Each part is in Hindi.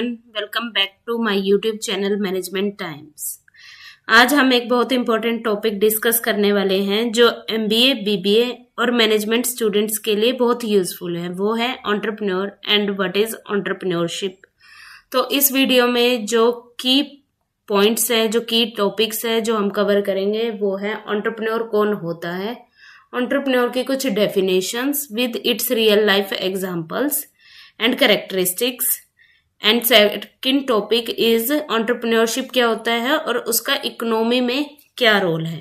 Welcome back to my YouTube channel management times. आज हम एक बहुत इंपॉर्टेंट टॉपिक डिस्कस करने वाले हैं जो एमबीए, बीबीए और मैनेजमेंट स्टूडेंट्स के लिए बहुत यूजफुल है। वो है entrepreneur and what is entrepreneurship. तो इस वीडियो में जो की पॉइंट्स है, जो की टॉपिक्स है जो हम कवर करेंगे वो है एंटरप्रेन्योर कौन होता है, एंटरप्रेन्योर की कुछ definitions with its real life examples and characteristics, and second topic is entrepreneurship क्या होता है और उसका इकोनॉमी में क्या रोल है।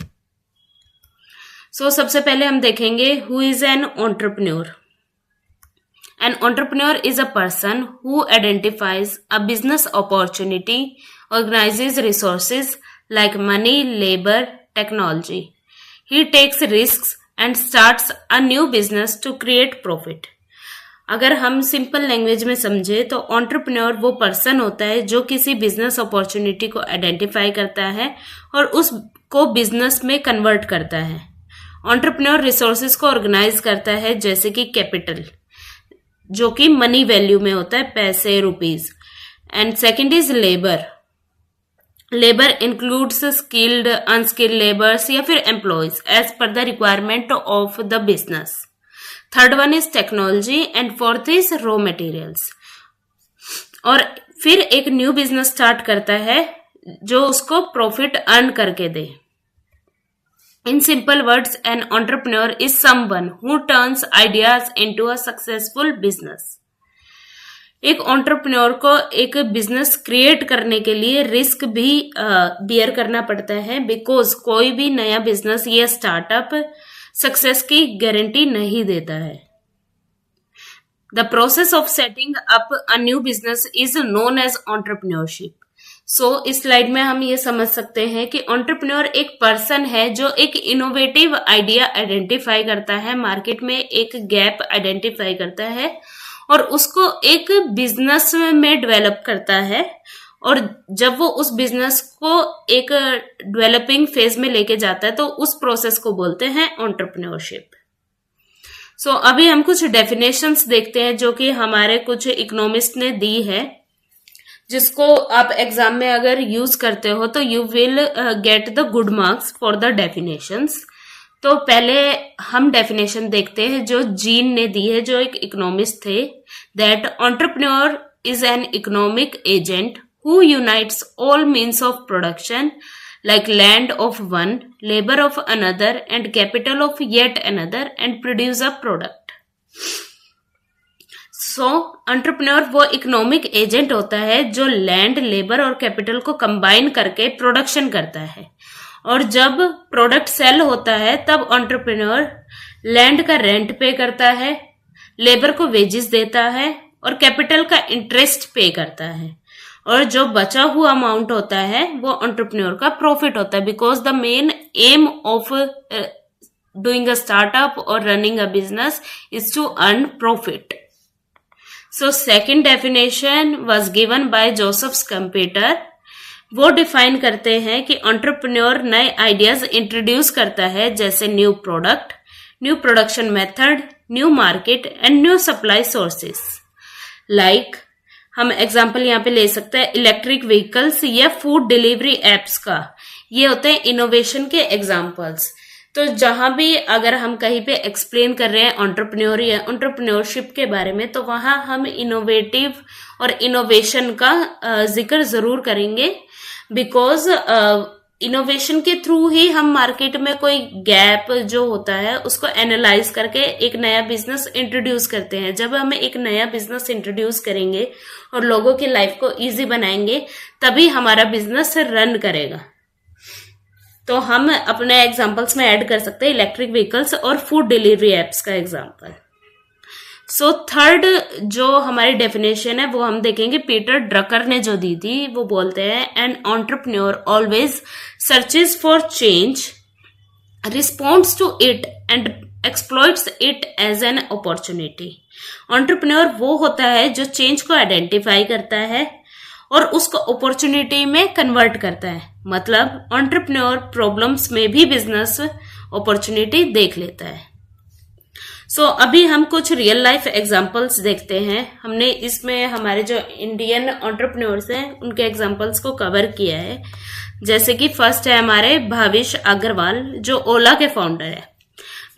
सबसे पहले हम देखेंगे who is an entrepreneur. N entrepreneur is a person who identifies a business opportunity, organises resources like money, labour, technology. He takes risks and starts a new business to create profit. अगर हम सिंपल लैंग्वेज में समझे तो एंटरप्रेन्योर वो पर्सन होता है जो किसी बिजनेस अपॉर्चुनिटी को आइडेंटिफाई करता है और उसको बिजनेस में कन्वर्ट करता है। एंटरप्रेन्योर रिसोर्सेज को ऑर्गेनाइज करता है, जैसे कि कैपिटल जो कि मनी वैल्यू में होता है, पैसे, rupees. And second is labour. Labour includes skilled, unskilled labours या फिर employees as per the requirement of the business. Third one is technology and fourth is raw materials. और फिर एक न्यू बिजनेस स्टार्ट करता है जो उसको प्रॉफिट अर्न करके दे. In simple words, an entrepreneur is someone who turns ideas into a successful business. एक एंटरप्रेन्योर को एक बिजनेस क्रिएट करने के लिए रिस्क भी बियर करना पड़ता है, बिकॉज कोई भी नया बिजनेस या स्टार्टअप सक्सेस की गारंटी नहीं देता है. The process of setting up a new business is known as entrepreneurship. इस स्लाइड में हम ये समझ सकते हैं कि एंटरप्रेन्योर एक पर्सन है जो एक इनोवेटिव आइडिया आइडेंटिफाई करता है, मार्केट में एक गैप आइडेंटिफाई करता है और उसको एक बिजनेस में डेवलप करता है. और जब वो उस बिजनेस को एक डेवलपिंग फेज में लेके जाता है तो उस प्रोसेस को बोलते हैं एंटरप्रेन्योरशिप. अभी हम कुछ डेफिनेशंस देखते हैं जो कि हमारे कुछ इकोनॉमिस्ट ने दी है, जिसको आप एग्जाम में अगर यूज करते हो तो you will get the good marks for the definitions. तो पहले हम डेफिनेशन देखते हैं जो जीन ने दी है, जो एक इकोनॉमिस्ट थे. That entrepreneur is an economic agent who unites all means of production like land of one, labor of another and capital of yet another and produce a product. Entrepreneur वो इकोनॉमिक एजेंट होता है जो लैंड, लेबर और कैपिटल को कंबाइन करके प्रोडक्शन करता है. और जब प्रोडक्ट सेल होता है तब एंटरप्रेन्योर लैंड का रेंट पे करता है, लेबर को वेजेस देता है और कैपिटल का इंटरेस्ट पे करता है. और जो बचा हुआ अमाउंट होता है वो एंटरप्रेन्योर का प्रॉफिट होता है, because the main aim of doing a startup और running a business is to earn profit. Second definition was given by Joseph Schumpeter. वो डिफाइन करते हैं कि एंटरप्रेन्योर नए आइडियाज इंट्रोड्यूस करता है, जैसे new product, new production method, new market and new supply sources. Like हम एग्जाम्पल यहाँ पे ले सकते हैं इलेक्ट्रिक व्हीकल्स या फूड डिलीवरी एप्स का. ये होते हैं इनोवेशन के एग्जाम्पल्स. तो जहां भी अगर हम कहीं पे एक्सप्लेन कर रहे हैं एंटरप्रेन्योर या एंटरप्रेन्योरशिप के बारे में, तो वहां हम इनोवेटिव और इनोवेशन का जिक्र जरूर करेंगे, बिकॉज इनोवेशन के थ्रू ही हम मार्केट में कोई गैप जो होता है उसको एनालाइज करके एक नया बिजनेस इंट्रोड्यूस करते हैं. जब हम एक नया बिजनेस इंट्रोड्यूस करेंगे और लोगों की लाइफ को इजी बनाएंगे तभी हमारा बिजनेस रन करेगा. तो हम अपने एग्जांपल्स में ऐड कर सकते हैं इलेक्ट्रिक व्हीकल्स और फूड डिलीवरी एप्स का एग्जांपल. थर्ड जो हमारी डेफिनेशन है वो हम देखेंगे पीटर ड्रकर ने जो दी थी. वो बोलते हैं an entrepreneur always searches for change, responds to it and exploits it as an opportunity. Entrepreneur वो होता है जो चेंज को आइडेंटिफाई करता है और उसको अपॉर्चुनिटी में कन्वर्ट करता है. मतलब एंटरप्रेन्योर प्रॉब्लम्स में भी बिजनेस अपॉर्चुनिटी देख लेता है. सो अभी हम कुछ रियल लाइफ एग्जांपल्स देखते हैं। हमने इसमें हमारे जो इंडियन एंटरप्रेन्योर्स हैं उनके एग्जांपल्स को कवर किया है। जैसे कि फर्स्ट है हमारे भाविश अग्रवाल, जो ओला के फाउंडर है।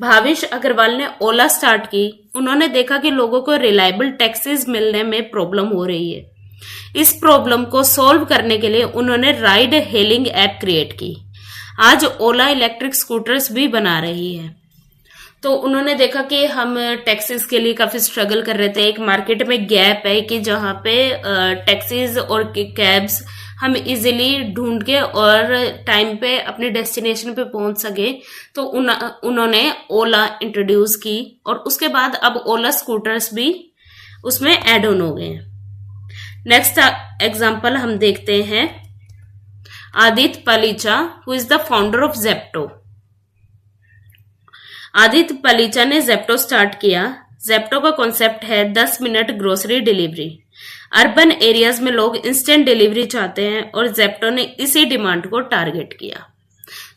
भाविश अग्रवाल ने ओला स्टार्ट की। उन्होंने देखा कि लोगों को रिलायबल टैक्सीज मिलने में प्रॉब्लम हो रही है। इस प्रॉब्लम को सॉल्व करने के लिए उन्होंने राइड हेलिंग ऐप क्रिएट की। आज ओला इलेक्ट्रिक स्कूटर्स भी बना रही है। तो उन्होंने देखा कि हम टैक्सीज के लिए काफी स्ट्रगल कर रहे थे। एक मार्केट में गैप है कि जहाँ पे टैक्सीज और कैब्स हम इजीली ढूंढ के और टाइम पे अपने डेस्टिनेशन पे पहुंच सके। तो उन्होंने ओला इंट्रोड्यूस की और उसके बाद अब ओला स्कूटर्स भी उसमें ऐड ऑन हो गए हैं। नेक्स्ट एग्जांपल हम देखते हैं Aditya Palicha, who is the founder of Zepto. Aditya Palicha ने जेप्टो स्टार्ट किया। जेप्टो का कॉन्सेप्ट है 10 minute grocery delivery. Urban areas में लोग इंस्टेंट डिलीवरी चाहते हैं और जेप्टो ने इसी डिमांड को टारगेट किया।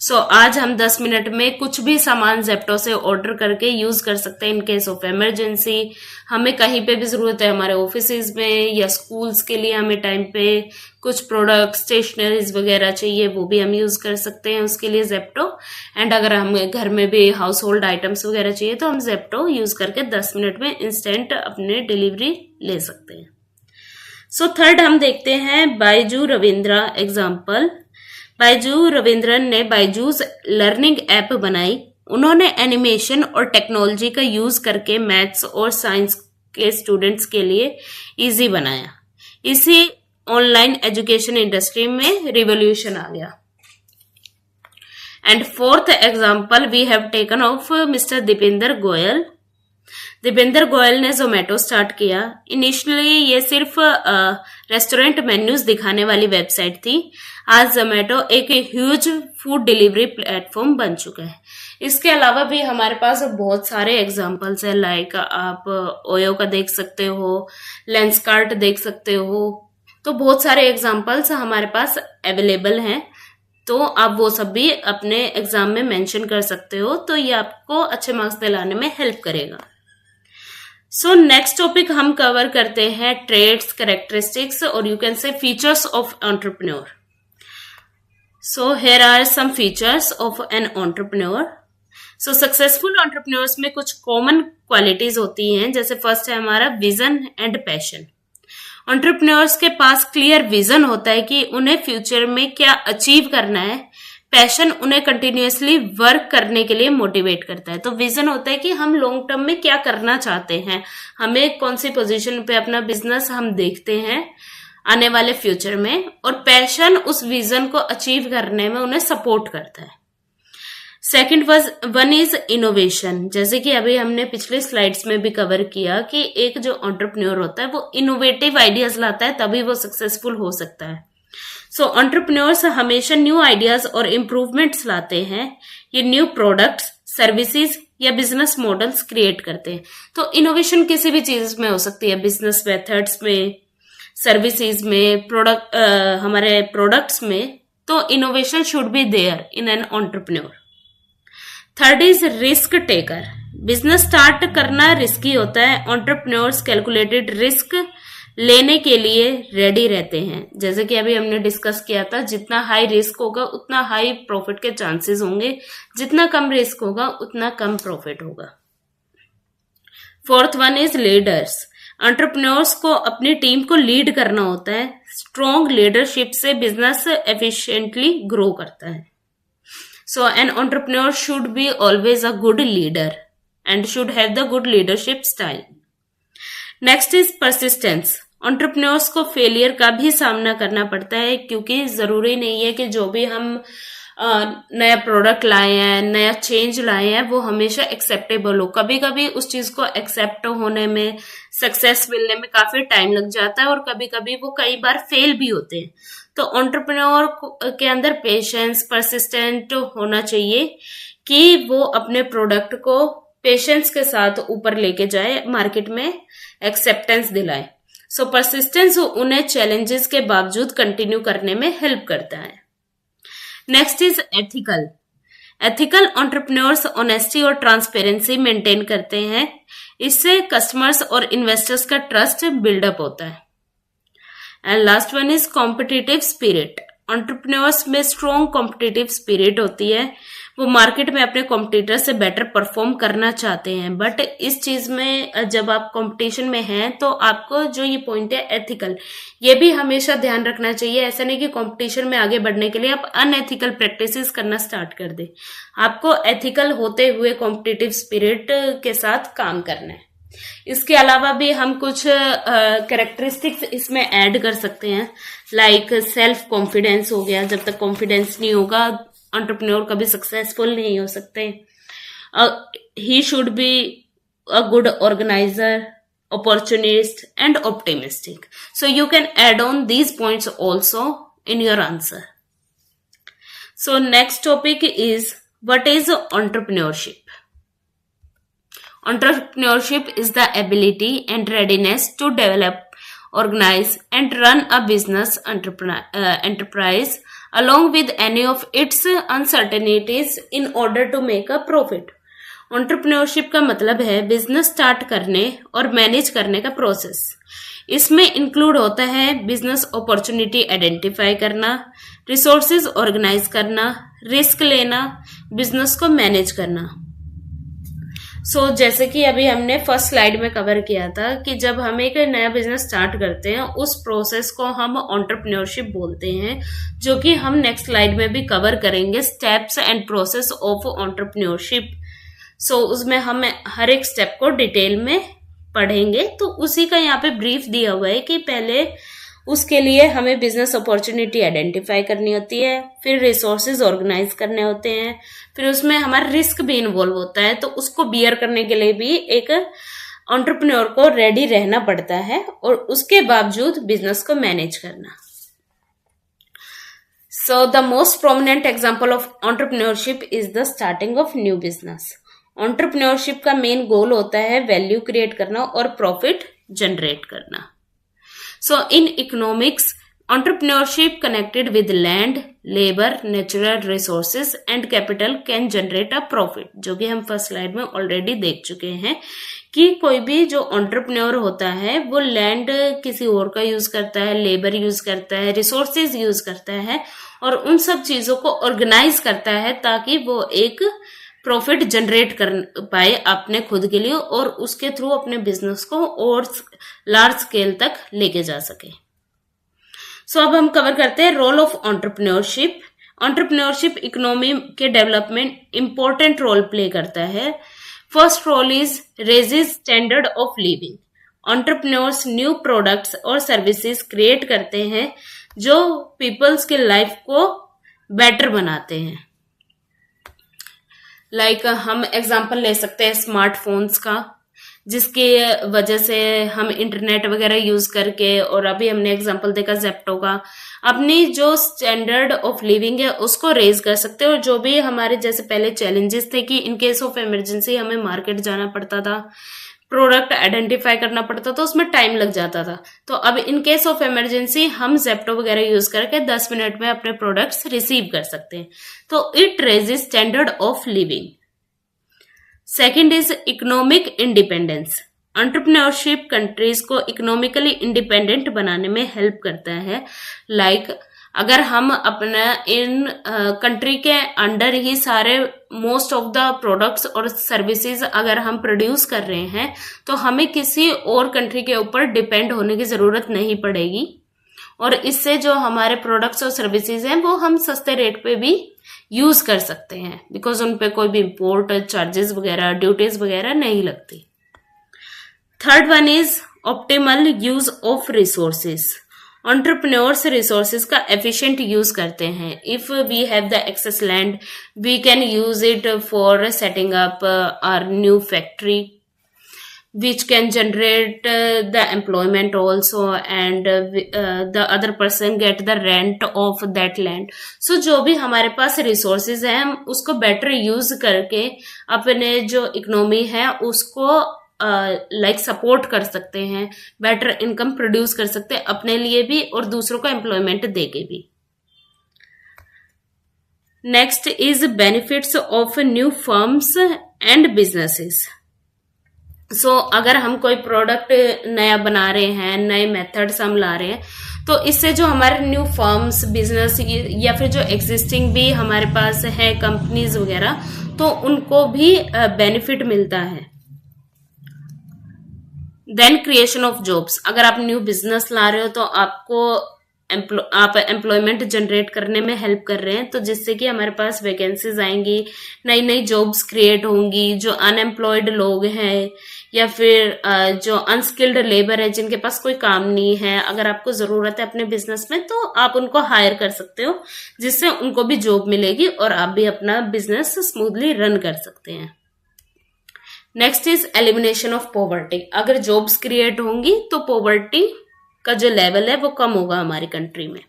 सो आज हम 10 मिनट में कुछ भी सामान जेप्टो से ऑर्डर करके यूज कर सकते हैं इन केस ऑफ इमरजेंसी। हमें कहीं पे भी जरूरत है, हमारे ऑफिसेज में या स्कूल्स के लिए हमें टाइम पे कुछ प्रोडक्ट स्टेशनरीज वगैरह चाहिए, वो भी हम यूज कर सकते हैं उसके लिए जेप्टो। एंड अगर हमें घर में भी हाउस होल्ड आइटम्स वगैरह चाहिए तो हम जेप्टो यूज करके 10 मिनट में इंस्टेंट अपने डिलीवरी ले सकते हैं। सो थर्ड हम देखते हैं बायजू रविंद्रा एग्जाम्पल। बायजू रविंद्रन ने बायजूस लर्निंग ऐप बनाई। उन्होंने एनिमेशन और टेक्नोलॉजी का यूज करके मैथ्स और साइंस के स्टूडेंट्स के लिए इजी बनाया। इसी ऑनलाइन एजुकेशन इंडस्ट्री में रिवॉल्यूशन आ गया। And fourth example we have taken of mister Dipendra Goyal. Dipendra Goyal ने जोमेटो स्टार्ट किया। इनिशियली ये सिर्फ रेस्टोरेंट मेन्यूज दिखाने वाली वेबसाइट थी। आज जोमेटो एक ह्यूज फूड डिलीवरी प्लेटफॉर्म बन चुका है। इसके अलावा भी हमारे पास बहुत सारे एग्जांपल्स है। लाइक आप ओयो का देख सकते हो, लेंसकार्ट देख सकते हो। तो बहुत सारे एग्जांपल्स हमारे पास अवेलेबल हैं। तो आप वो सब भी अपने एग्जाम में मेंशन कर सकते हो। तो ये आपको अच्छे मार्क्स दिलाने में हेल्प करेगा। सो नेक्स्ट टॉपिक हम कवर करते हैं ट्रेड्स, कैरेक्टरिस्टिक्स और you can say features of entrepreneur. So here are some features of an entrepreneur. So successful entrepreneurs में कुछ कॉमन क्वालिटीज होती हैं। जैसे फर्स्ट है हमारा विजन एंड पैशन। एंटरप्रेन्योर्स के पास क्लियर विजन होता है कि उन्हें फ्यूचर में क्या अचीव करना है। पैशन उन्हें कंटिन्यूअसली वर्क करने के लिए मोटिवेट करता है। तो विजन होता है कि हम लॉन्ग टर्म में क्या करना चाहते हैं, हमें कौन सी पोजीशन पे अपना बिजनेस हम देखते हैं आने वाले फ्यूचर में। और पैशन उस विजन को अचीव करने में उन्हें सपोर्ट करता है। Second one is innovation. जैसे कि अभी हमने पिछले स्लाइड्स में भी कवर किया कि एक जो एंटरप्रेन्योर होता है वो इनोवेटिव आइडियाज लाता है, तभी वो सक्सेसफुल हो सकता है। सो एंटरप्रेन्योर्स हमेशा न्यू आइडियाज और इम्प्रूवमेंट्स लाते हैं। ये न्यू प्रोडक्ट्स, सर्विसेज या बिजनेस मॉडल्स क्रिएट करते हैं। तो इनोवेशन किसी भी चीज में हो सकती है, बिजनेस मेथड्स में, सर्विसेज में, हमारे प्रोडक्ट्स में। तो innovation should be there in an entrepreneur. Third is risk taker. Business start करना रिस्की होता है। एंटरप्रेन्योर्स कैलकुलेटेड रिस्क लेने के लिए रेडी रहते हैं। जैसे कि अभी हमने डिस्कस किया था, जितना हाई रिस्क होगा उतना हाई प्रॉफिट के चांसेस होंगे, जितना कम रिस्क होगा उतना कम प्रॉफिट होगा। Fourth one is leaders. Entrepreneurs को अपनी टीम को लीड करना होता है। स्ट्रॉन्ग लीडरशिप से बिजनेस एफिशिएंटली ग्रो करता है। So an entrepreneur should be always a good leader and should have the good leadership style. Next is persistence. Entrepreneurs को फेलियर का भी सामना करना पड़ता है, क्योंकि जरूरी नहीं है कि जो भी हम नया प्रोडक्ट लाए हैं, नया चेंज लाए हैं, वो हमेशा एक्सेप्टेबल हो। कभी कभी उस चीज को एक्सेप्ट होने में, सक्सेस मिलने में काफी टाइम लग जाता है और कभी कभी वो कई बार फेल भी होते हैं। तो एंटरप्रेन्योर के अंदर पेशेंस, परसिस्टेंट होना चाहिए कि वो अपने प्रोडक्ट को पेशेंस के साथ ऊपर लेके जाए, मार्केट में एक्सेप्टेंस दिलाए। सो परसिस्टेंस उन्हें चैलेंजेस के बावजूद कंटिन्यू करने में हेल्प करता है। Next is ethical. Ethical entrepreneurs honesty और ट्रांसपेरेंसी मेंटेन करते हैं। इससे कस्टमर्स और इन्वेस्टर्स का ट्रस्ट बिल्डअप होता है। And last one is competitive spirit. Entrepreneurs में स्ट्रॉन्ग कॉम्पिटिटिव स्पिरिट होती है। वो मार्केट में अपने कॉम्पिटिटर से बेटर परफॉर्म करना चाहते हैं, बट इस चीज में जब आप कंपटीशन में हैं तो आपको जो ये पॉइंट है एथिकल, ये भी हमेशा ध्यान रखना चाहिए। ऐसा नहीं कि कंपटीशन में आगे बढ़ने के लिए आप अनएथिकल प्रैक्टिसेस करना स्टार्ट कर दे। आपको एथिकल होते हुए कॉम्पिटिटिव स्पिरिट के साथ काम करना है। इसके अलावा भी हम कुछ कैरेक्टरिस्टिक्स इसमें ऐड कर सकते हैं, लाइक सेल्फ कॉन्फिडेंस हो गया। जब तक कॉन्फिडेंस नहीं होगा एंटरप्रेन्योर कभी सक्सेसफुल नहीं हो सकते। He should be a good organiser, opportunist and optimistic. So you can add on these points also in your answer. So next topic is, what is entrepreneurship? Entrepreneurship is the ability and readiness to develop, organize and run a business enterprise along with any of its uncertainties in order to make a profit. Entrepreneurship का मतलब है बिजनेस स्टार्ट करने और मैनेज करने का प्रोसेस। इसमें इंक्लूड होता है बिजनेस अपॉर्चुनिटी आइडेंटिफाई करना, रिसोर्सेज ऑर्गेनाइज करना, रिस्क लेना, बिजनेस को मैनेज करना। जैसे कि अभी हमने फर्स्ट स्लाइड में कवर किया था कि जब हम एक नया बिजनेस स्टार्ट करते हैं उस प्रोसेस को हम एंटरप्रेन्योरशिप बोलते हैं, जो कि हम नेक्स्ट स्लाइड में भी कवर करेंगे, steps and process of entrepreneurship. उसमें हम हर एक स्टेप को डिटेल में पढ़ेंगे। तो उसी का यहाँ पे ब्रीफ दिया हुआ है कि पहले उसके लिए हमें बिजनेस अपॉर्चुनिटी आइडेंटिफाई करनी होती है, फिर रिसोर्सेज ऑर्गेनाइज करने होते हैं, फिर उसमें हमारा रिस्क भी इन्वॉल्व होता है। तो उसको बियर करने के लिए भी एक एंटरप्रेन्योर को रेडी रहना पड़ता है और उसके बावजूद बिजनेस को मैनेज करना। The most prominent example of entrepreneurship is the starting of new business. Entrepreneurship का मेन गोल होता है वैल्यू क्रिएट करना और प्रॉफिट जनरेट करना। In economics, entrepreneurship connected with land, labour, natural resources and capital can generate a profit, जो कि हम फर्स्ट स्लाइड में ऑलरेडी देख चुके हैं कि कोई भी जो एंटरप्रेन्योर होता है वो लैंड किसी और का यूज करता है, लेबर यूज करता है, रिसोर्सेज यूज करता है और उन सब चीजों को ऑर्गेनाइज करता है ताकि वो एक प्रॉफिट जनरेट कर पाए अपने खुद के लिए और उसके थ्रू अपने बिजनेस को और लार्ज स्केल तक लेके जा सके। अब हम कवर करते हैं role of entrepreneurship. Entrepreneurship economy के डेवलपमेंट इंपॉर्टेंट रोल प्ले करता है। First role is raises standard of living. Entrepreneurs new products और सर्विसेज क्रिएट करते हैं जो पीपल्स के लाइफ को बेटर बनाते हैं। लाइक हम एग्जांपल ले सकते हैं स्मार्टफोन्स का, जिसके वजह से हम इंटरनेट वगैरह यूज करके, और अभी हमने एग्जांपल देखा जेप्टो का, अपनी जो स्टैंडर्ड ऑफ लिविंग है उसको रेज कर सकते हैं। और जो भी हमारे जैसे पहले चैलेंजेस थे कि इन केस ऑफ इमरजेंसी हमें मार्केट जाना पड़ता था, प्रोडक्ट आइडेंटिफाई करना पड़ता था, उसमें टाइम लग जाता था, तो अब इन केस ऑफ इमरजेंसी हम जेप्टो वगैरह यूज करके 10 मिनट में अपने प्रोडक्ट्स रिसीव कर सकते हैं। तो it raises standard of living. Second is economic independence. Entrepreneurship countries को इकोनॉमिकली इंडिपेंडेंट बनाने में हेल्प करता है। लाइक अगर हम अपना इन कंट्री के अंडर ही सारे मोस्ट ऑफ द प्रोडक्ट्स और सर्विसेज अगर हम प्रोड्यूस कर रहे हैं तो हमें किसी और कंट्री के ऊपर डिपेंड होने की जरूरत नहीं पड़ेगी और इससे जो हमारे प्रोडक्ट्स और सर्विसेज हैं वो हम सस्ते रेट पे भी यूज कर सकते हैं, बिकॉज उन पे कोई भी इम्पोर्ट चार्जेस वगैरह, ड्यूटीज वगैरह नहीं लगती। Third one is optimal use of resources. Entrepreneurs resources का एफिशिएंट यूज करते हैं। If we have the access land, we can use it for setting up our new factory which can generate the employment also and the other person get the rent of that land. So जो भी हमारे पास resources हैं हम उसको better use करके अपने जो इकोनॉमी है उसको लाइक सपोर्ट कर सकते हैं, बेटर इनकम प्रोड्यूस कर सकते हैं अपने लिए भी और दूसरों को एम्प्लॉयमेंट देके भी। Next is benefits of new firms and businesses. So अगर हम कोई प्रोडक्ट नया बना रहे हैं, नए मेथड्स हम ला रहे हैं, तो इससे जो हमारे न्यू फर्म्स, बिजनेस या फिर जो एग्जिस्टिंग भी हमारे पास है कंपनीज वगैरह, तो उनको भी बेनिफिट मिलता है। Then creation of jobs. अगर आप न्यू बिजनेस ला रहे हो तो आप एम्प्लॉयमेंट जनरेट करने में हेल्प कर रहे हैं, तो जिससे कि हमारे पास वैकेंसीज आएंगी, नई नई जॉब्स क्रिएट होंगी। जो अनएम्प्लॉयड लोग हैं या फिर जो अनस्किल्ड लेबर है, जिनके पास कोई काम नहीं है, अगर आपको जरूरत है अपने बिजनेस में, तो आप उनको हायर कर सकते हो, जिससे उनको भी जॉब मिलेगी और आप भी अपना बिजनेस स्मूथली रन कर सकते हैं। Next is elimination of poverty. अगर जॉब्स क्रिएट होंगी तो पॉवर्टी का जो लेवल है वो कम होगा हमारी कंट्री में।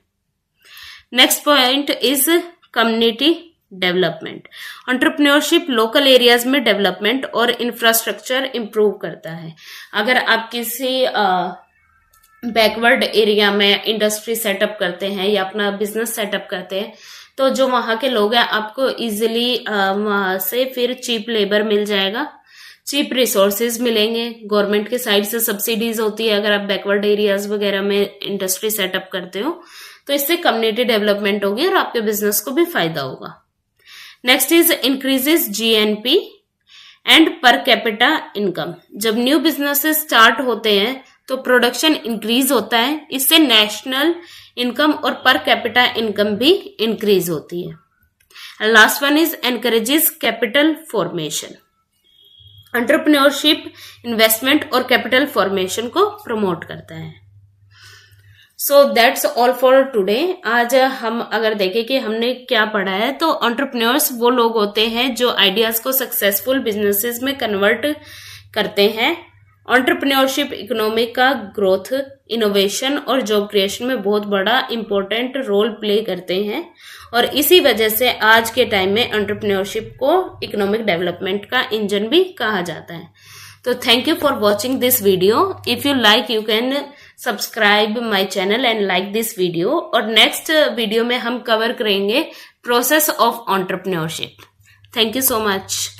Next point is community development. Entrepreneurship local areas में डेवलपमेंट और इंफ्रास्ट्रक्चर इंप्रूव करता है। अगर आप किसी बैकवर्ड एरिया में इंडस्ट्री सेटअप करते हैं या अपना बिजनेस सेटअप करते हैं, तो जो वहां के लोग हैं, आपको इजिली वहां से फिर चीप लेबर मिल जाएगा, चीप रिसोर्सेज मिलेंगे। गवर्नमेंट के साइड से सब्सिडीज होती है अगर आप बैकवर्ड एरियाज वगैरह में इंडस्ट्री सेटअप करते हो, तो इससे कम्युनिटी डेवलपमेंट होगी और आपके बिजनेस को भी फायदा होगा। Next is increases GNP and per capita income. जब न्यू बिजनेसेस स्टार्ट होते हैं तो प्रोडक्शन इंक्रीज होता है, इससे नेशनल इनकम और पर कैपिटा इनकम भी इंक्रीज होती है। Last one is encourages capital formation. Entrepreneurship investment और कैपिटल फॉर्मेशन को प्रमोट करता है। So that's all for today. आज हम अगर देखें कि हमने क्या पढ़ा है, तो एंटरप्रेन्योर्स वो लोग होते हैं जो आइडियाज को सक्सेसफुल बिजनेसेस में कन्वर्ट करते हैं। एंटरप्रेन्योरशिप इकोनॉमी का ग्रोथ, इनोवेशन और जॉब क्रिएशन में बहुत बड़ा इंपॉर्टेंट रोल प्ले करते हैं, और इसी वजह से आज के टाइम में एंटरप्रेन्योरशिप को इकोनॉमिक डेवलपमेंट का इंजन भी कहा जाता है। तो thank you for watching this video. If you like, you can subscribe my channel and like this video. और नेक्स्ट वीडियो में हम कवर करेंगे process of entrepreneurship. Thank you so much.